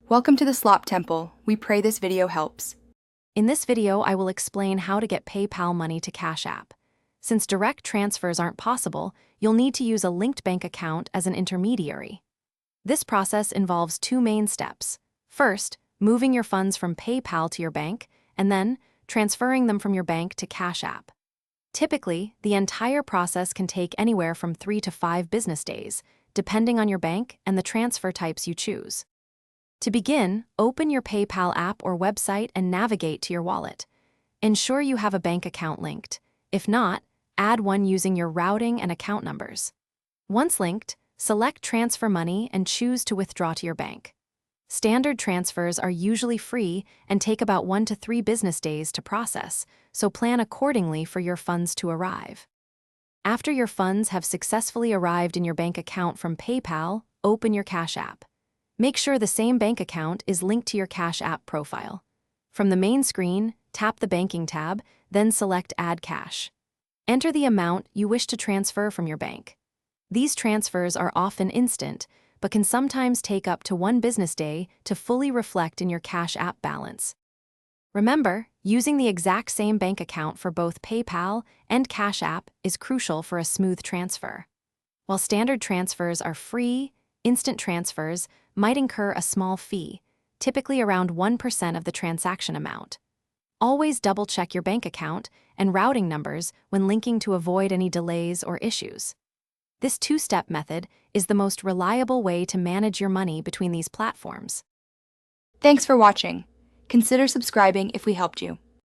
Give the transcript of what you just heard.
Welcome to the Slop Temple. We pray this video helps. In this video, I will explain how to get PayPal money to Cash App. Since direct transfers aren't possible, you'll need to use a linked bank account as an intermediary. This process involves two main steps. First, moving your funds from PayPal to your bank, and then transferring them from your bank to Cash App. Typically, the entire process can take anywhere from 3 to 5 business days, depending on your bank and the transfer types you choose. To begin, open your PayPal app or website and navigate to your wallet. Ensure you have a bank account linked. If not, add one using your routing and account numbers. Once linked, select Transfer Money and choose to withdraw to your bank. Standard transfers are usually free and take about 1 to 3 business days to process, so plan accordingly for your funds to arrive. After your funds have successfully arrived in your bank account from PayPal, open your Cash App. Make sure the same bank account is linked to your Cash App profile. From the main screen, tap the Banking tab, then select Add Cash. Enter the amount you wish to transfer from your bank. These transfers are often instant, but can sometimes take up to 1 business day to fully reflect in your Cash App balance. Remember, using the exact same bank account for both PayPal and Cash App is crucial for a smooth transfer. While standard transfers are free, instant transfers might incur a small fee, typically around 1% of the transaction amount. Always double-check your bank account and routing numbers when linking to avoid any delays or issues. This two-step method is the most reliable way to manage your money between these platforms. Thanks for watching. Consider subscribing if we helped you.